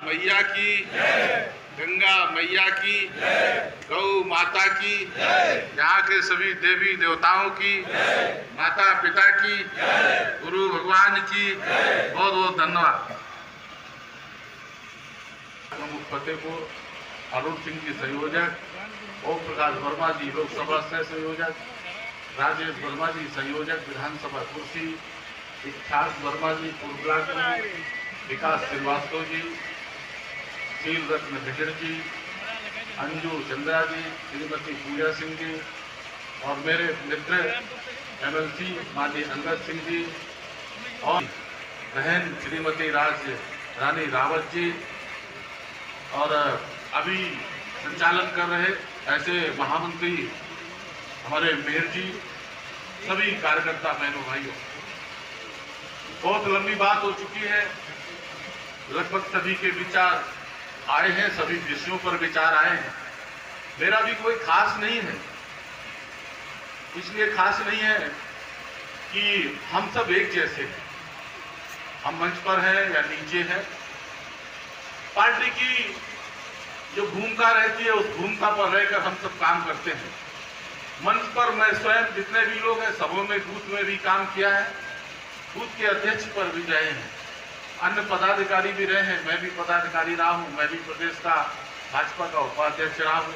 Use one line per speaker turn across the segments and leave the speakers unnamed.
मैया की, गंगा मैया की, गौ माता की, यहाँ के सभी देवी देवताओं की, माता पिता की, गुरु भगवान की बहुत बहुत धन्यवाद। प्रमुख फतेहपुर अरुण सिंह जी संयोजक, ओम प्रकाश वर्मा जी लोकसभा सह संयोजक, राजेश वर्मा जी संयोजक विधानसभा कुर्सी, इच्छास वर्मा जी पूर्व ब्लॉक प्रमुख, विकास श्रीवास्तव जी, शील रत्न भिगड़ जी, अंजू चंद्रा जी, श्रीमती पूजा सिंह जी और मेरे मित्र MLC माननीय अंगद सिंह जी और बहन श्रीमती रानी रावत जी और अभी संचालन कर रहे ऐसे महामंत्री हमारे मेयर जी, सभी कार्यकर्ता बहनों भाइयों, बहुत लंबी बात हो चुकी है। लगभग सभी के विचार आए हैं, सभी विषयों पर विचार आए हैं। मेरा भी कोई खास नहीं है, इसलिए खास नहीं है कि हम सब एक जैसे हैं। हम मंच पर हैं या नीचे हैं, पार्टी की जो भूमिका रहती है उस भूमिका पर रहकर हम सब काम करते हैं। मंच पर मैं स्वयं जितने भी लोग हैं सबों में बूथ में भी काम किया है, बूथ के अध्यक्ष पर भी रहे हैं, अन्य पदाधिकारी भी रहे हैं, मैं भी पदाधिकारी रहा हूं, मैं भी प्रदेश का भाजपा का उपाध्यक्ष रहा हूं,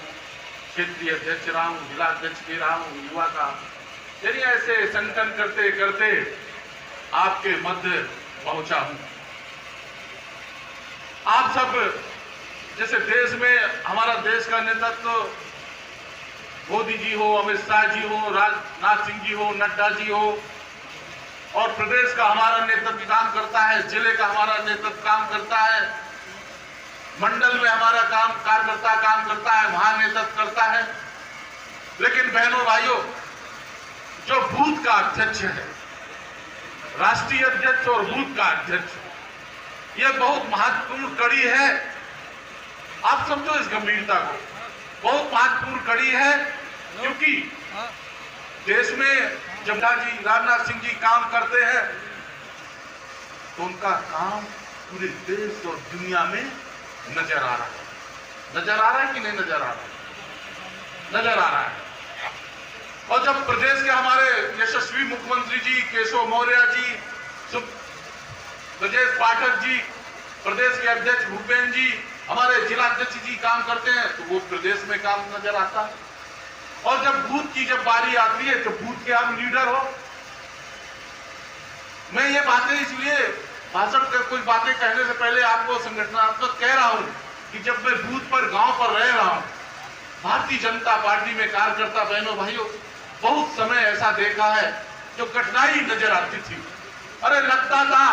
क्षेत्रीय अध्यक्ष रहा हूं, जिला अध्यक्ष भी रहा हूं, युवा का। चलिए ऐसे संगठन करते करते आपके मध्य पहुंचा हूं। आप सब जैसे देश में हमारा देश का नेतृत्व मोदी जी हो, अमित शाह जी हो, राजनाथ सिंह जी हो, नड्डा जी हो, और प्रदेश का हमारा नेतृत्व काम करता है, जिले का हमारा नेतृत्व काम करता है, मंडल में हमारा कार्यकर्ता काम करता है, वहां नेतृत्व करता है। लेकिन बहनों भाइयों, जो बूथ का अध्यक्ष है, राष्ट्रीय अध्यक्ष और बूथ का अध्यक्ष, यह बहुत महत्वपूर्ण कड़ी है। आप समझो इस गंभीरता को, बहुत महत्वपूर्ण कड़ी है, क्योंकि देश में जब जी राजनाथ सिंह जी काम करते हैं तो उनका काम पूरे देश और दुनिया में नजर आ रहा है। नजर आ रहा है कि नहीं नजर आ रहा है? नजर आ रहा है। और जब प्रदेश के हमारे यशस्वी मुख्यमंत्री जी केशव मौर्य जी, ब्रजेश पाठक जी, प्रदेश के अध्यक्ष भूपेन्द्र जी, हमारे जिला अध्यक्ष जी काम करते हैं तो वो प्रदेश में काम नजर आता है। और जब बूथ की जब बारी आती है तो बूथ के आप लीडर हो। मैं ये बातें इसलिए भाषण कर कोई बातें कहने से पहले आपको संगठनात्मक कह रहा हूं कि जब मैं बूथ पर गांव पर रह रहा हूं, भारतीय जनता पार्टी में कार्यकर्ता बहनों भाइयों, बहुत समय ऐसा देखा है जो कठिनाई नजर आती थी। अरे लगता था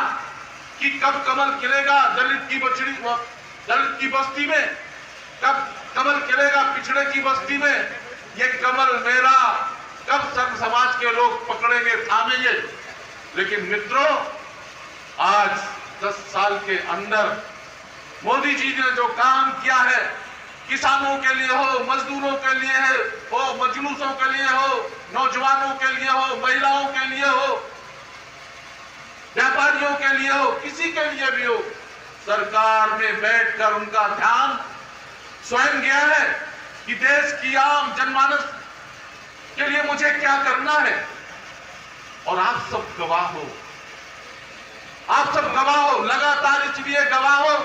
कि कब कमल खिलेगा दलित की बस्ती में, कब कमल खिलेगा पिछड़े की बस्ती में, ये कमल मेरा कब सब समाज के लोग पकड़ेंगे, थामेंगे। लेकिन मित्रों, आज 10 साल के अंदर मोदी जी ने जो काम किया है, किसानों के लिए हो, मजदूरों के लिए हो, मजलूसों के लिए हो, नौजवानों के लिए हो, महिलाओं के लिए हो, व्यापारियों के लिए हो, किसी के लिए भी हो, सरकार में बैठकर उनका ध्यान स्वयं गया है कि देश की आम जनमानस के लिए मुझे क्या करना है। और आप सब गवाह हो, आप सब गवाह हो, लगातार इसलिए गवाह हो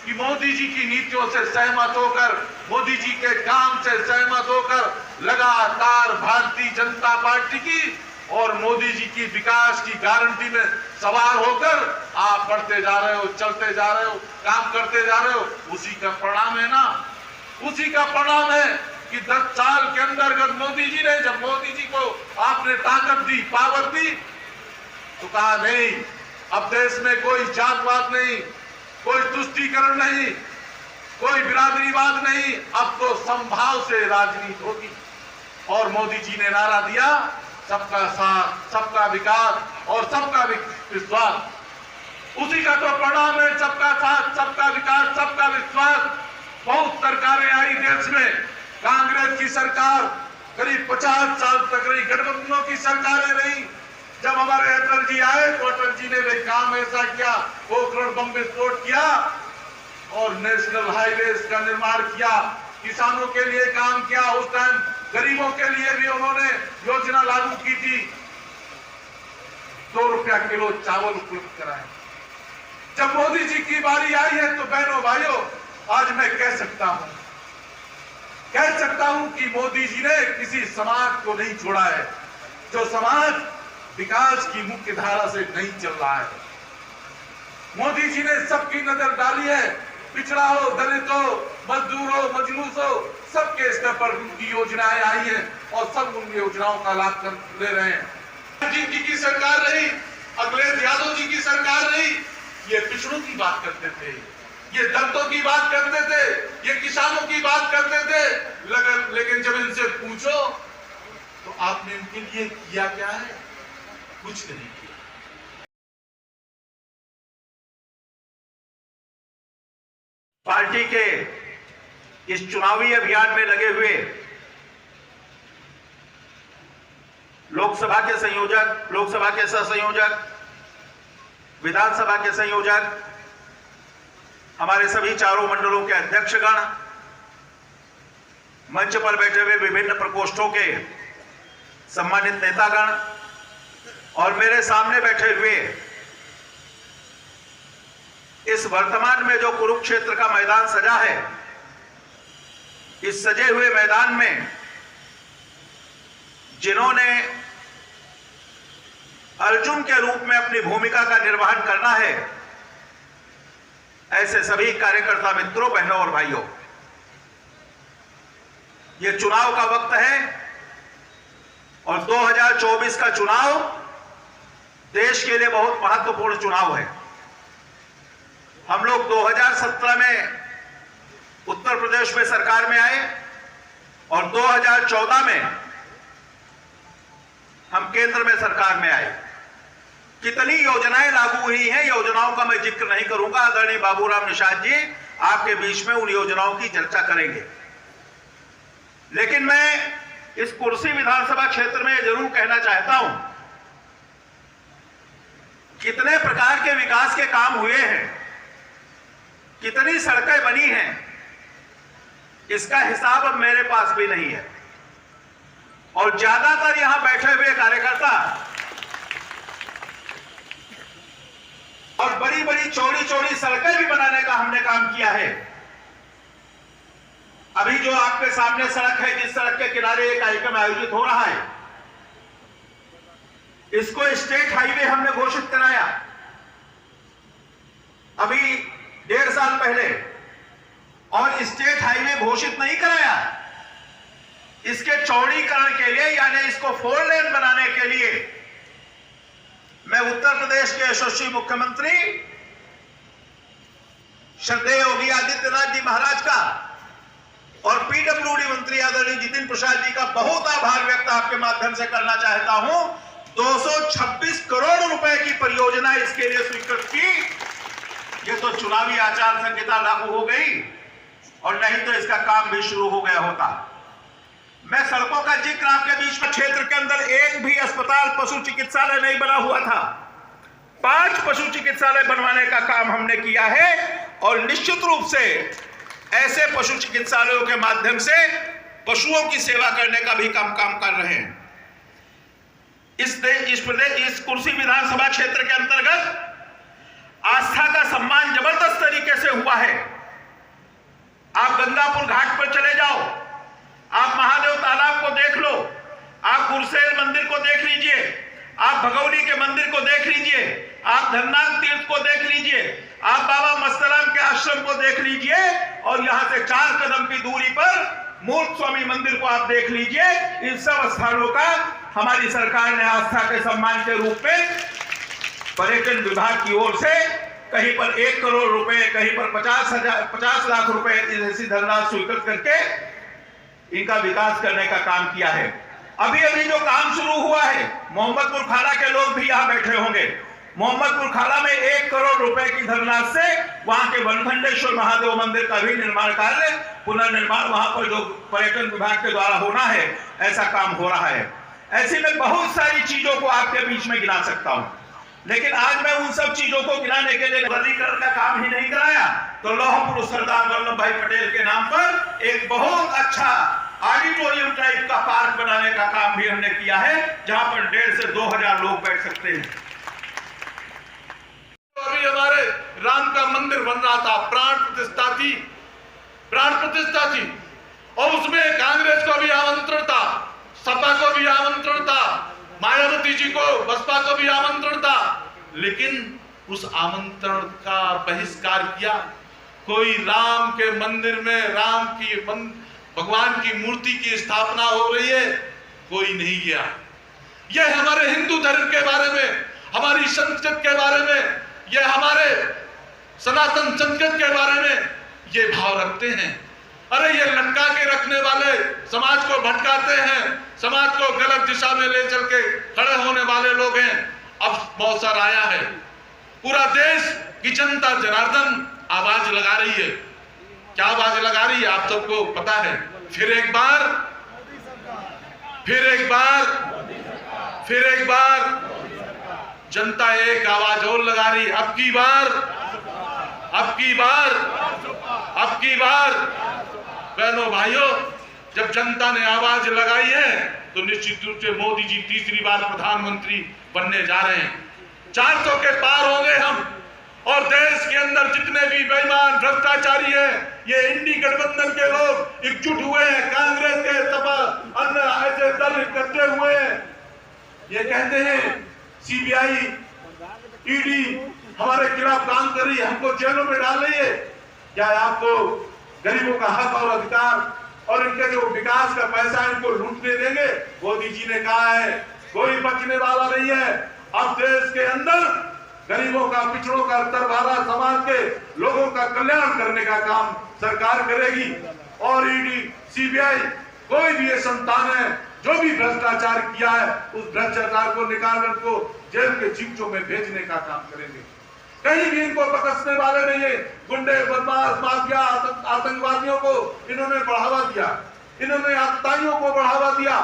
कि मोदी जी की नीतियों से सहमत होकर, मोदी जी के काम से सहमत होकर लगातार भारतीय जनता पार्टी की और मोदी जी की विकास की गारंटी में सवार होकर आप बढ़ते जा रहे हो, चलते जा रहे हो, काम करते जा रहे हो। उसी का परिणाम है ना, उसी का परिणाम है कि 10 साल के अंतर्गत मोदी जी ने, जब मोदी जी को आपने ताकत दी, पावर दी, तो कहा नहीं, अब देश में कोई जातवाद नहीं, कोई तुष्टीकरण नहीं, कोई बिरादरीवाद नहीं, अब तो समभाव से राजनीति होगी। और मोदी जी ने नारा दिया, सबका साथ, सबका विकास और सबका विश्वास। उसी का तो परिणाम है, सबका साथ, सबका विकास, सबका विश्वास। बहुत सरकारें आई देश में, कांग्रेस की सरकार करीब 50 साल तक रही, गठबंधनों की सरकारें रही। जब हमारे अटल जी आए तो अटल जी ने भी काम ऐसा किया, पोखरण बम विस्फोट किया और नेशनल हाईवेज का निर्माण किया, किसानों के लिए काम किया। उस टाइम गरीबों के लिए भी उन्होंने योजना लागू की थी। 2 रुपया किलो चावल उपलब्ध कराए। जब मोदी जी की बारी आई है तो बहनों भाइयों, आज मैं कह सकता हूं कि मोदी जी ने किसी समाज को नहीं छोड़ा है, जो समाज विकास की मुख्य धारा से नहीं चल रहा है। मोदी जी ने सबकी नजर डाली है, पिछड़ा हो, दलित हो, मजदूर हो, मजलूस हो, सबके स्तर पर उनकी योजनाएं आई हैं और सब उन योजनाओं का लाभ ले रहे हैं। जी की सरकार रही, अखिलेश यादव जी की सरकार रही, ये पिछड़ों की बात करते थे, ये दलितों की बात करते थे, ये किसानों की बात करते थे, लेकिन जब इनसे पूछो तो आपने इनके लिए किया क्या है? कुछ नहीं किया।
पार्टी के इस चुनावी अभियान में लगे हुए लोकसभा के संयोजक, लोकसभा के सह संयोजक, विधानसभा के संयोजक, हमारे सभी चारों मंडलों के अध्यक्षगण, मंच पर बैठे हुए विभिन्न प्रकोष्ठों के सम्मानित नेतागण और मेरे सामने बैठे हुए इस वर्तमान में जो कुरुक्षेत्र का मैदान सजा है, इस सजे हुए मैदान में जिन्होंने अर्जुन के रूप में अपनी भूमिका का निर्वहन करना है, ऐसे सभी कार्यकर्ता मित्रों, बहनों और भाइयों, ये चुनाव का वक्त है और 2024 का चुनाव देश के लिए बहुत महत्वपूर्ण चुनाव है। हम लोग 2017 में उत्तर प्रदेश में सरकार में आए और 2014 में हम केंद्र में सरकार में आए। कितनी योजनाएं लागू हुई हैं, योजनाओं का मैं जिक्र नहीं करूंगा। आदरणीय बाबूराम निषाद जी आपके बीच में उन योजनाओं की चर्चा करेंगे, लेकिन मैं इस कुर्सी विधानसभा क्षेत्र में जरूर कहना चाहता हूं, कितने प्रकार के विकास के काम हुए हैं, कितनी सड़कें बनी हैं, इसका हिसाब अब मेरे पास भी नहीं है। और ज्यादातर यहां बैठे हुए कार्यकर्ता और बड़ी बड़ी चौड़ी चौड़ी सड़कें भी बनाने का हमने काम किया है। अभी जो आपके सामने सड़क है, जिस सड़क के किनारे एक कार्यक्रम आयोजित हो रहा है, इसको स्टेट हाईवे हमने घोषित कराया अभी 1.5 साल पहले, और स्टेट हाईवे घोषित नहीं कराया, इसके चौड़ीकरण के लिए, यानी इसको 4 लेन बनाने के लिए मैं उत्तर प्रदेश के यशस्वी मुख्यमंत्री श्रद्धेय योगी आदित्यनाथ जी महाराज का और पीडब्ल्यूडी मंत्री आदरणीय जितिन प्रसाद जी का बहुत आभार व्यक्त आपके माध्यम से करना चाहता हूं। 226 करोड़ रुपए की परियोजना इसके लिए स्वीकृत की। ये तो चुनावी आचार संहिता लागू हो गई और नहीं तो इसका काम भी शुरू हो गया होता। मैं सड़कों का जिक्र आपके बीच में, क्षेत्र के अंदर एक भी अस्पताल, पशु चिकित्सालय नहीं बना हुआ था। 5 पशु चिकित्सालय बनवाने का काम हमने किया है और निश्चित रूप से ऐसे पशु चिकित्सालयों के माध्यम से पशुओं की सेवा करने का भी काम कर रहे हैं। इस कुर्सी विधानसभा क्षेत्र के अंतर्गत आस्था का सम्मान जबरदस्त तरीके से हुआ है। आप गंगापुर घाट पर चले जाओ, आप महादेव तालाब को देख लो, आप गुरसेर मंदिर को देख लीजिए, आप भगौली के मंदिर को देख लीजिए, आप धननाथ तीर्थ को देख लीजिए, आप बाबा मस्तराम के आश्रम को देख लीजिए और यहां से 4 कदम की दूरी पर मूर्त स्वामी मंदिर को आप देख लीजिए। इन सब स्थानों का हमारी सरकार ने आस्था के सम्मान के रूप में पर्यटन विभाग की ओर से कहीं पर 1 करोड़ रुपए, कहीं पर 50 लाख रुपए ऐसी धनराशि स्वीकृत करके इनका विकास करने का काम किया है। अभी अभी जो काम शुरू हुआ है, मोहम्मदपुर खाला के लोग भी यहां बैठे होंगे। मोहम्मदपुर खाला में 1 करोड़ रुपए की धनराशि से वहां के वनखंडेश्वर महादेव मंदिर का भी निर्माण कार्य, पुनर्निर्माण वहां पर जो पर्यटन विभाग के द्वारा होना है, ऐसा काम हो रहा है। ऐसे में बहुत सारी चीजों को आपके बीच में गिना सकता हूं, लेकिन आज मैं उन सब चीजों को गिराने के लिए वर्गीकरण का काम ही नहीं कराया, तो लौह पुरुष सरदार वल्लभ भाई पटेल के नाम पर एक बहुत अच्छा ऑडिटोरियम टाइप का पार्क बनाने का काम भी हमने किया है, जहां पर 1,500 से 2,000 लोग बैठ सकते हैं।
अभी हमारे राम का मंदिर बन रहा था, प्राण प्रतिष्ठा थी, और उसमें कांग्रेस को भी आमंत्रण था, सपा को भी आमंत्रण था, मायावती जी को, बसपा को भी आमंत्रण था, लेकिन उस आमंत्रण का बहिष्कार किया। कोई राम के मंदिर में भगवान की मूर्ति की स्थापना हो रही है, कोई नहीं गया। यह हमारे हिंदू धर्म के बारे में, हमारी संस्कृति के बारे में, यह हमारे सनातन संस्कृति के बारे में ये भाव रखते हैं। अरे ये लटका के रखने वाले समाज को भटकाते हैं, समाज को गलत दिशा में ले चल के खड़े होने वाले लोग हैं। अब मौसर आया है, पूरा देश की जनता जनार्दन आवाज लगा रही है। क्या आवाज लगा रही है आप सबको पता है। फिर एक बार जनता एक आवाज और लगा रही है। अब की बार बहनों भाइयों, जब जनता ने आवाज लगाई है तो निश्चित रूप से मोदी जी तीसरी बार प्रधानमंत्री बनने जा रहे हैं। 400 के पार होंगे हम, और देश के अंदर जितने भी बेईमान भ्रष्टाचारी हैं, ये इंडी गठबंधन के लोग एकजुट हुए हैं, कांग्रेस के, सपा, अन्य ऐसे दल इकट्ठे हुए हैं। ये कहते हैं सीबीआई, ईडी हमारे खिलाफ काम कर रही है, हमको जेलों में डाल रही है। क्या आपको गरीबों का हक और अधिकार और इनके जो विकास का पैसा इनको लूटने देंगे? मोदी जी ने कहा है कोई बचने वाला नहीं है। अब देश के अंदर गरीबों का, पिछड़ों का, तरवारा समाज के लोगों का कल्याण करने का काम सरकार करेगी। और ईडी, सीबीआई, कोई भी ये संस्थान है जो भी भ्रष्टाचार किया है, उस भ्रष्टाचार को निकालकर को जेल के चिंचों में भेजने का काम करेंगे। कहीं भी इनको बख्शने वाले नहीं है। गुंडे, बदमाश, माफिया, आतंकवादियों को इन्होंने बढ़ावा दिया, इन्होंने आतताइयों को बढ़ावा दिया।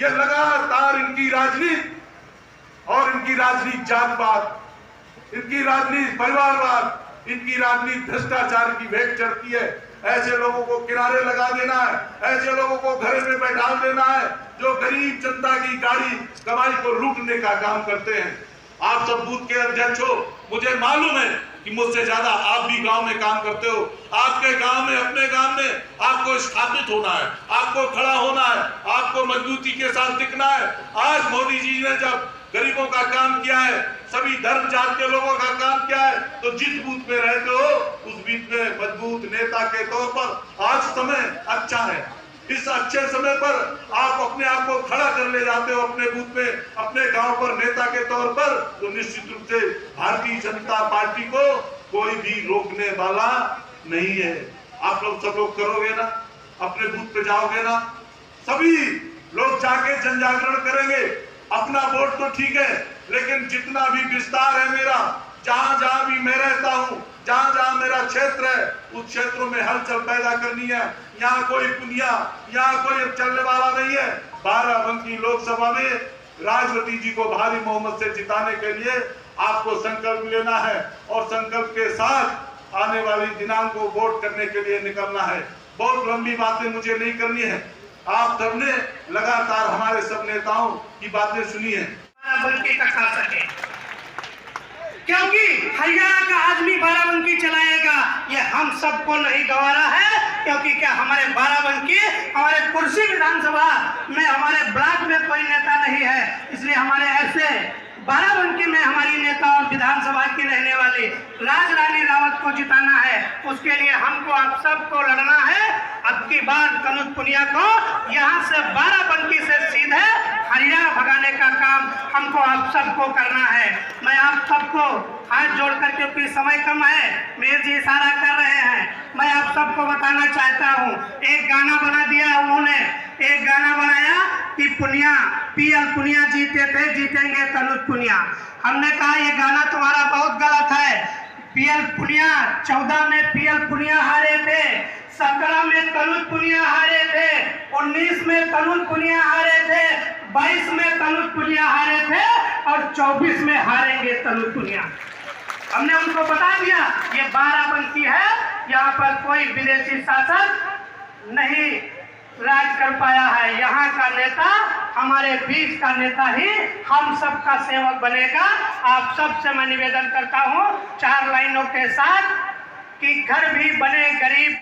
ये लगातार इनकी राजनीति और इनकी राजनीति जातवाद, इनकी राजनीति परिवारवाद, इनकी राजनीति भ्रष्टाचार की भेंट चढ़ती है। ऐसे लोगों को किनारे लगा देना है, ऐसे लोगों को घर में बैठा देना है जो गरीब जनता की गाड़ी कमाई को लूटने का काम करते हैं। आप सब बूथ के अध्यक्ष हो, मुझे मालूम है कि मुझसे ज्यादा आप भी गांव में काम करते हो। आपके गांव में, अपने गांव में आपको स्थापित होना है, आपको खड़ा होना है, आपको मजबूती के साथ दिखना है। आज मोदी जी ने जब गरीबों का काम किया है, सभी धर्म जात के लोगों का काम किया है, तो जिस बूथ में रहते हो उस बूथ में मजबूत नेता के तौर पर आज समय अच्छा है। इस अच्छे समय पर आप अपने आप को खड़ा कर ले जाते हो अपने बूथ में, अपने गांव पर नेता के तौर पर, तो निश्चित रूप से भारतीय जनता पार्टी को कोई भी रोकने वाला नहीं है। आप लोग सब लोग करोगे ना, अपने बूथ पे जाओगे ना, सभी लोग जाके जन जागरण करेंगे। अपना वोट तो ठीक है, लेकिन जितना भी विस्तार है मेरा, जहां जहां भी मैं रहता हूं, जहां जहां मेरा क्षेत्र है, उस क्षेत्रों में हलचल पैदा करनी है। यहाँ कोई पुनिया, यहाँ कोई चलने वाला नहीं है। बाराबंकी लोकसभा में राजवती जी को भारी बहुमत से जिताने के लिए आपको संकल्प लेना है, और संकल्प के साथ आने वाली दिनांक को वोट करने के लिए निकलना है। बहुत लंबी बातें मुझे नहीं करनी है। आप सबने लगातार हमारे सब नेताओं की बातें सुनी है।
बाराबंकी का खा सके, क्योंकि हरियाणा का आदमी बाराबंकी चलाएगा, ये हम सबको नहीं गवारा है। क्योंकि क्या हमारे बाराबंकी, हमारे कुर्सी विधानसभा में, हमारे ब्लॉक में कोई नेता नहीं है, इसलिए हमारे ऐसे बाराबंकी में हमारी नेता और विधानसभा की रहने वाली राज रानी रावत को जिताना है। उसके लिए हमको आप सबको लड़ना है। अब की बार तनुज पुनिया को यहाँ से बाराबंकी से सीधे हरियाणा भगाने का काम हमको आप सबको करना है। मैं आप सबको हाथ जोड़कर, क्योंकि समय कम है, मेयर जी इशारा कर रहे हैं, मैं आप सबको बताना चाहता हूँ। एक गाना बना दिया उन्होंने, एक गाना बनाया कि पुनिया, पीएल पुनिया जीते थे, जीतेंगे तनुज पुनिया। हमने कहा ये गाना तुम्हारा बहुत गलत है। पीएल पुनिया 14 में पीएल पुनिया हारे थे, 17 में तनुज पुनिया हारे थे, 19 में तनुज पुनिया हारे थे, 22 में तनुज पुनिया हारे थे, और 24 में हारेंगे तनुतुनिया। हमने उनको बता दिया ये बाराबंकी है, यहाँ पर कोई विदेशी शासक नहीं राज कर पाया है। यहाँ का नेता, हमारे बीच का नेता ही हम सबका सेवक बनेगा। आप सबसे मैं निवेदन करता हूँ 4 लाइनों के साथ कि घर भी बने गरीब